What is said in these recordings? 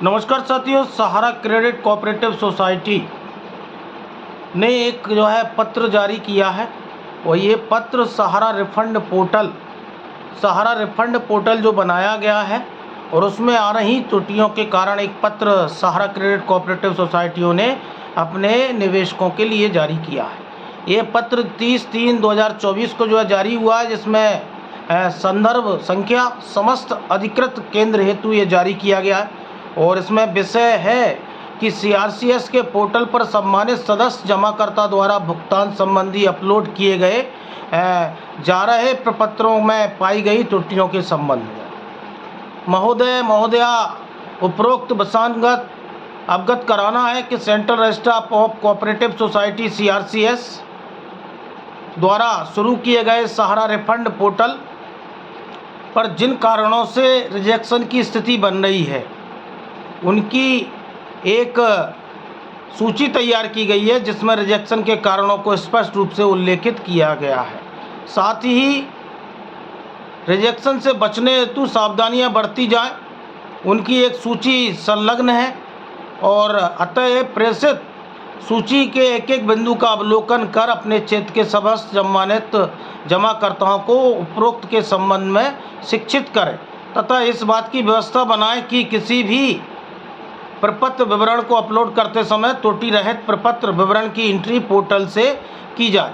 नमस्कार साथियों, सहारा credit cooperative society ने एक पत्र जारी किया है और ये पत्र सहारा रिफंड पोर्टल जो बनाया गया है और उसमें आ रही त्रुटियों के कारण एक पत्र सहारा क्रेडिट कोऑपरेटिव सोसाइटियों ने अपने निवेशकों के लिए जारी किया है। ये पत्र 30/3/2024 को जारी हुआ है, जिसमें संदर्भ संख्या समस्त अधिकृत केंद्र हेतु ये जारी किया गया है और इसमें विषय है कि CRCS के पोर्टल पर सम्मानित सदस्य जमाकर्ता द्वारा भुगतान संबंधी अपलोड किए गए जा रहे प्रपत्रों में पाई गई त्रुटियों के संबंध में महोदया उपरोक्त वसानगत अवगत कराना है कि central register of cooperative society CRCS द्वारा शुरू किए गए सहारा रिफंड पोर्टल पर जिन कारणों से रिजेक्शन की स्थिति बन रही है उनकी एक सूची तैयार की गई है, जिसमें रिजेक्शन के कारणों को स्पष्ट रूप से उल्लेखित किया गया है। साथ ही रिजेक्शन से बचने हेतु सावधानियां बरती जाएं, उनकी एक सूची संलग्न है और अतः प्रेषित सूची के एक एक बिंदु का अवलोकन कर अपने क्षेत्र के समस्त सम्मानित जमाकर्ताओं को उपरोक्त के संबंध में शिक्षित करें तथा इस बात की व्यवस्था बनाएं कि किसी भी प्रपत्र विवरण को अपलोड करते समय त्रुटि रहित प्रपत्र विवरण की एंट्री पोर्टल से की जाए,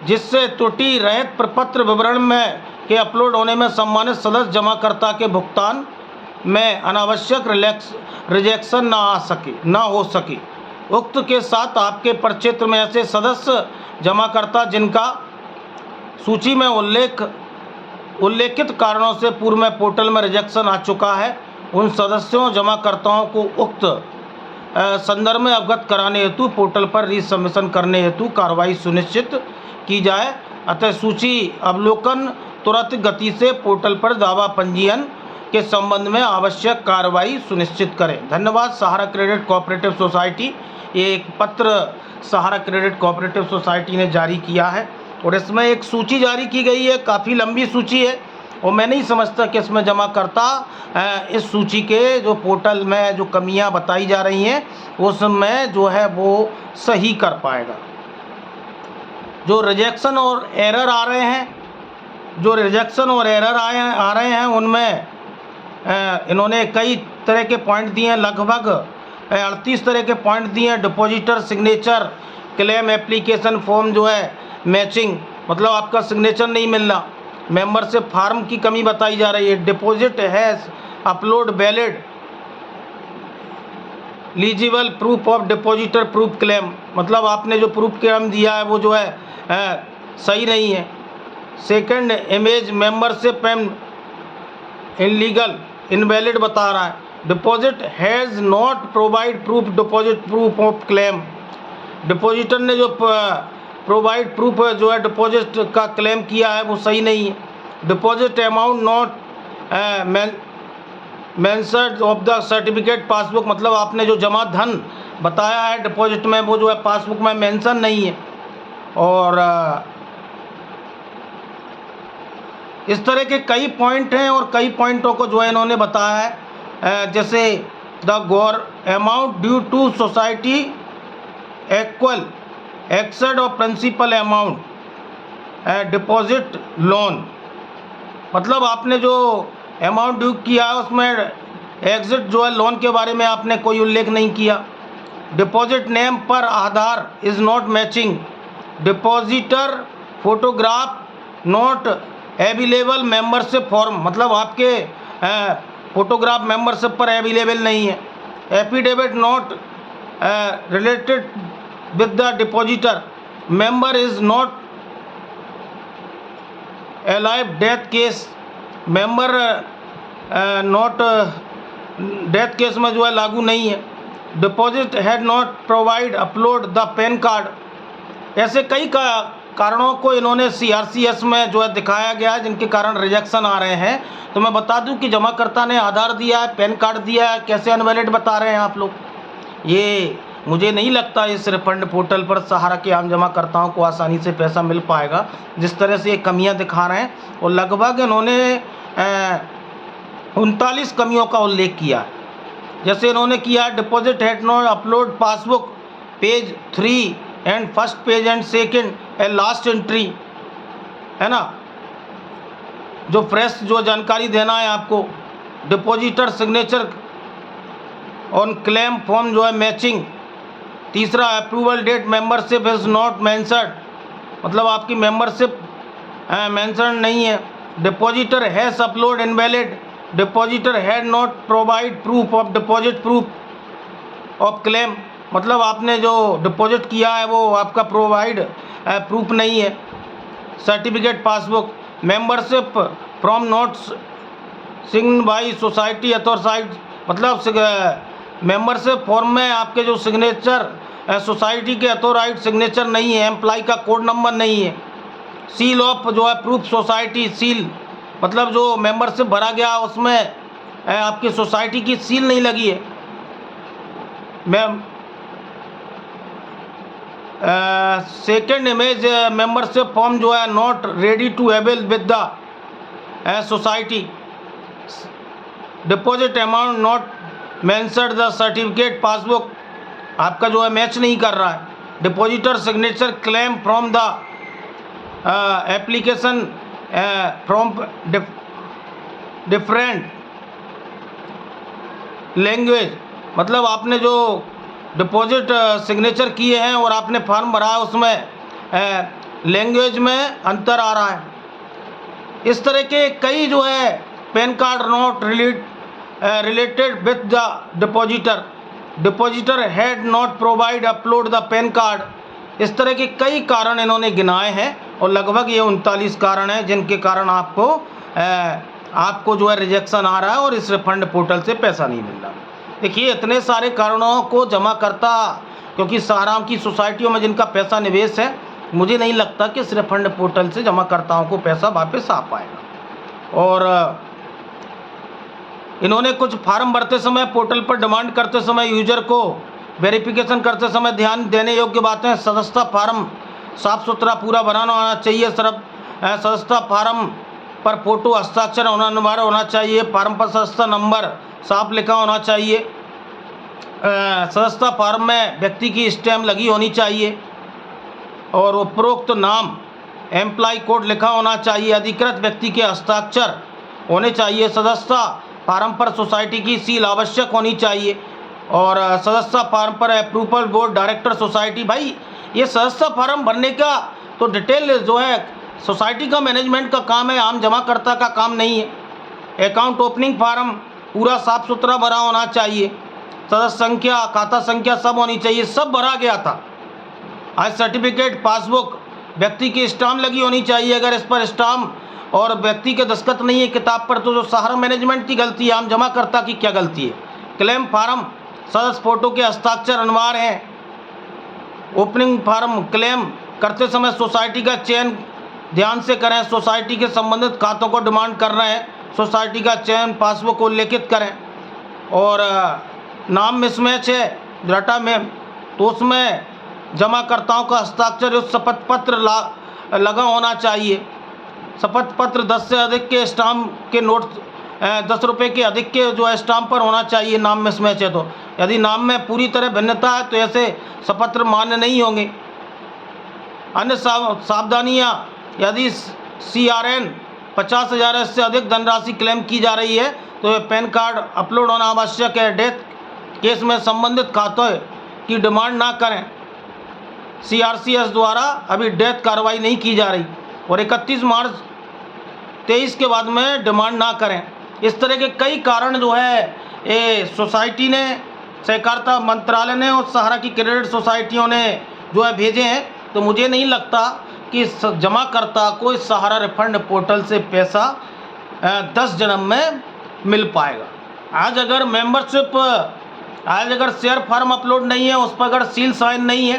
जिससे त्रुटि रहित प्रपत्र विवरण में के अपलोड होने में सम्मानित सदस्य जमाकर्ता के भुगतान में अनावश्यक रिजेक्शन ना हो सके। उक्त के साथ आपके प्रक्षेत्र में ऐसे सदस्य जमाकर्ता जिनका सूची में उल्लेखित कारणों से पूर्व में पोर्टल में रिजेक्शन आ चुका है, उन सदस्यों जमाकर्ताओं को उक्त संदर्भ में अवगत कराने हेतु पोर्टल पर रीसबमिशन करने हेतु कार्रवाई सुनिश्चित की जाए। अतः सूची अवलोकन तुरंत गति से पोर्टल पर दावा पंजीयन के संबंध में आवश्यक कार्रवाई सुनिश्चित करें। धन्यवाद। सहारा क्रेडिट कोऑपरेटिव सोसाइटी, ये एक पत्र सहारा क्रेडिट कोऑपरेटिव सोसाइटी ने जारी किया है और इसमें एक सूची जारी की गई है, काफ़ी लंबी सूची है और मैं नहीं समझता कि इसमें जमाकर्ता इस सूची के जो पोर्टल में जो कमियां बताई जा रही हैं उसमें वो सही कर पाएगा। जो रिजेक्शन और एरर आ रहे हैं उनमें इन्होंने कई तरह के पॉइंट दिए हैं, लगभग 38 तरह के पॉइंट दिए हैं। Depositor signature claim application form matching, मतलब आपका सिग्नेचर नहीं मिल रहा। मेंबरशिप फार्म की कमी बताई जा रही है। Deposit has upload valid legible proof of depositor proof claim, मतलब आपने जो प्रूफ क्लेम दिया है वो सही नहीं है। Second, image membership and illegal invalid बता रहा है। Deposit has not provide proof deposit proof of claim, depositor ने जो प्रोवाइड प्रूफ डिपॉजिट का क्लेम किया है वो सही नहीं है। Deposit amount not mentioned of the certificate passbook, मतलब आपने जो जमा धन बताया है डिपॉजिट में वो पासबुक में मेंशन नहीं है। और इस तरह के कई पॉइंट हैं और कई पॉइंटों को इन्होंने बताया है, जैसे the amount due to society equal exceed of principal amount deposit loan, मतलब आपने जो अमाउंट ड्यू किया है उसमें एग्जिट लोन के बारे में आपने कोई उल्लेख नहीं किया। डिपॉजिट नेम पर Aadhaar is not matching, depositor photograph not available membership form, मतलब आपके फोटोग्राफ मेंबरशिप पर अवेलेबल नहीं है। Affidavit not related with the depositor, member is not alive, death case member not death case में लागू नहीं है। Deposit had not provide upload the pan card, ऐसे कई कारणों को इन्होंने CRCS में दिखाया गया है जिनके कारण रिजेक्शन आ रहे हैं। तो मैं बता दूं कि जमाकर्ता ने आधार दिया है, पैन कार्ड दिया है, कैसे अनवैलिड बता रहे हैं आप लोग। ये मुझे नहीं लगता इस रिफंड पोर्टल पर सहारा के आम जमाकर्ताओं को आसानी से पैसा मिल पाएगा, जिस तरह से ये कमियां दिखा रहे हैं। और लगभग इन्होंने 39 कमियों का उल्लेख किया है। जैसे इन्होंने किया, deposit had not upload passbook page 3 and first page and second and last entry, है ना, जो फ्रेश जो जानकारी देना है आपको। Depositor signature on claim form जो है मैचिंग। तीसरा, approval date membership is not mentioned, मतलब आपकी मेंबरशिप मेंशन नहीं है। Depositor has upload invalid, depositor had not provide proof of deposit, proof of claim, मतलब आपने जो डिपॉजिट किया है वो आपका प्रोवाइड प्रूफ नहीं है। Certificate passbook, membership from not sign by society authorise, मतलब मेंबरशिप फॉर्म में आपके जो सिग्नेचर सोसाइटी के अथॉराइज सिग्नेचर नहीं है, एम्प्लॉय का कोड नंबर नहीं है। सील ऑफ जो है प्रूफ सोसाइटी सील, मतलब जो मेंबरशिप भरा गया उसमें आपकी सोसाइटी की सील नहीं लगी है। सेकेंड इमेज, मेंबरशिप फॉर्म जो है not ready to avail with the society. Deposit amount not mentioned the certificate passbook, आपका जो है मैच नहीं कर रहा है। Depositor signature claim from the application from different language, मतलब आपने जो डिपॉजिट सिग्नेचर किए हैं और आपने फॉर्म भरा है उसमें लैंग्वेज में अंतर आ रहा है। इस तरह के कई जो है pan card not related with the depositor, depositor had not provide upload the pan card, इस तरह के कई कारण इन्होंने गिनाए हैं और लगभग ये 39 कारण हैं जिनके कारण आपको जो है रिजेक्शन आ रहा है और इस रिफंड पोर्टल से पैसा नहीं मिल रहा। देखिए, इतने सारे कारणों को जमा करता, क्योंकि साराम की सोसाइटियों में जिनका पैसा निवेश है, मुझे नहीं लगता कि इस रिफंड पोर्टल से जमाकर्ताओं को पैसा वापस आ पाएगा। और इन्होंने कुछ फार्म भरते समय, पोर्टल पर डिमांड करते समय, यूजर को वेरिफिकेशन करते समय ध्यान देने योग्य बातें। सदस्यता फार्म साफ सुथरा पूरा बनाना होना चाहिए। सदस्यता फार्म पर फोटो हस्ताक्षर होना अनिवार्य होना चाहिए। फार्म पर सदस्यता नंबर साफ लिखा होना चाहिए। सदस्यता फार्म में व्यक्ति की स्टैम्प लगी होनी चाहिए और उपरोक्त नाम एम्प्लॉय कोड लिखा होना चाहिए। अधिकृत व्यक्ति के हस्ताक्षर होने चाहिए। सदस्यता फार्म पर सोसाइटी की सील आवश्यक होनी चाहिए और सदस्यता फार्म पर अप्रूवल बोर्ड डायरेक्टर सोसाइटी। भाई, ये सदस्यता फार्म भरने का तो डिटेल जो है सोसाइटी का मैनेजमेंट का काम है, आम जमाकर्ता का काम नहीं है। अकाउंट ओपनिंग फार्म पूरा साफ सुथरा भरा होना चाहिए। सदस्य संख्या, खाता संख्या सब होनी चाहिए। सब भरा गया था। आज सर्टिफिकेट पासबुक व्यक्ति की स्टाम्प लगी होनी चाहिए। अगर इस पर स्टाम्प और व्यक्ति के दस्तखत नहीं है किताब पर, तो जो सहारा मैनेजमेंट की गलती है, आम जमाकर्ता की क्या गलती है। क्लेम फार्म सदस्य फोटो के हस्ताक्षर अनिवार्य हैं। ओपनिंग फार्म क्लेम करते समय सोसाइटी का चयन ध्यान से करें। सोसाइटी के संबंधित खातों को डिमांड कर रहे हैं, सोसाइटी का चयन पासबुक को उल्लेखित करें। और नाम मिसमैच है डाटा में, तो उसमें जमाकर्ताओं का हस्ताक्षर उस शपथ पत्र लगा होना चाहिए। शपथ पत्र 10 से अधिक के स्टाम्प के नोट 10 रुपये के अधिक के जो है स्टाम्प पर होना चाहिए। नाम मिसमैच है तो, यदि नाम में पूरी तरह भिन्नता है तो ऐसे शपत्र मान्य नहीं होंगे। अन्य सावधानियाँ, यदि CRN 50,000 से अधिक धनराशि क्लेम की जा रही है तो पैन कार्ड अपलोड होना आवश्यक है। डेथ केस में संबंधित खातों की डिमांड ना करें। CRCS द्वारा अभी डेथ कार्रवाई नहीं की जा रही और 31 मार्च 23 के बाद में डिमांड ना करें। इस तरह के कई कारण जो है ये सोसाइटी ने, सहकारिता मंत्रालय ने और सहारा की क्रेडिट सोसाइटियों ने जो है भेजे हैं। तो मुझे नहीं लगता कि जमाकर्ता को इस सहारा रिफंड पोर्टल से पैसा 10 जन्म में मिल पाएगा। आज अगर शेयर फार्म अपलोड नहीं है, उस पर अगर सील साइन नहीं है,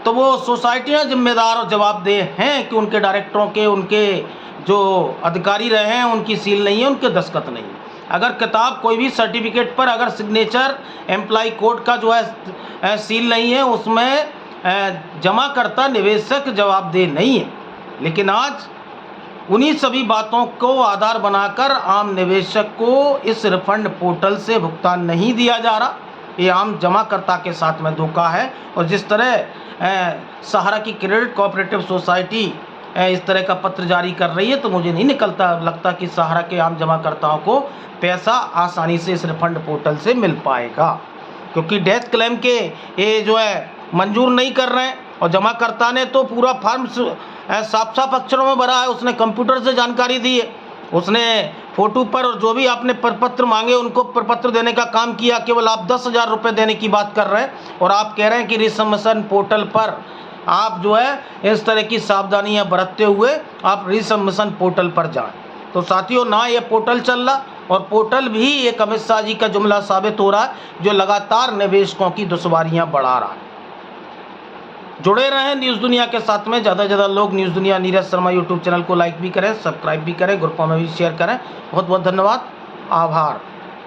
तो वो सोसाइटियाँ जिम्मेदार और जवाबदेह हैं कि उनके डायरेक्टरों के, उनके जो अधिकारी रहे हैं, उनकी सील नहीं है, उनके दस्तखत नहीं है। अगर किताब कोई भी सर्टिफिकेट पर अगर सिग्नेचर एम्प्लॉय कोड का जो है सील नहीं है, उसमें जमाकर्ता निवेशक जवाबदेह नहीं है। लेकिन आज उन्हीं सभी बातों को आधार बनाकर आम निवेशक को इस रिफंड पोर्टल से भुगतान नहीं दिया जा रहा। ये आम जमाकर्ता के साथ में धोखा है। और जिस तरह सहारा की क्रेडिट कोऑपरेटिव सोसाइटी इस तरह का पत्र जारी कर रही है, तो मुझे नहीं लगता कि सहारा के आम जमाकर्ताओं को पैसा आसानी से इस रिफंड पोर्टल से मिल पाएगा, क्योंकि डेथ क्लेम के ये जो है मंजूर नहीं कर रहे हैं। और जमाकर्ता ने तो पूरा फॉर्म साफ साफ अक्षरों में भरा है, उसने कंप्यूटर से जानकारी दी है, उसने फोटो पर और जो भी आपने प्रपत्र मांगे उनको प्रपत्र देने का काम किया। केवल आप 10,000 रुपये देने की बात कर रहे हैं और आप कह रहे हैं कि रिसबमिशन पोर्टल पर आप जो है इस तरह की सावधानियां बरतते हुए आप रिसबमिशन पोर्टल पर जाएं। तो साथियों, ना ये पोर्टल चल रहा और पोर्टल भी एक अमित शाह जी का जुमला साबित हो रहा है, जो लगातार निवेशकों की दुश्वारियां बढ़ा रहा है। जुड़े रहें न्यूज़ दुनिया के साथ में। ज़्यादा से ज़्यादा लोग न्यूज़ दुनिया नीरज शर्मा यूट्यूब चैनल को लाइक भी करें, सब्सक्राइब भी करें, ग्रुपों में भी शेयर करें। बहुत बहुत धन्यवाद, आभार।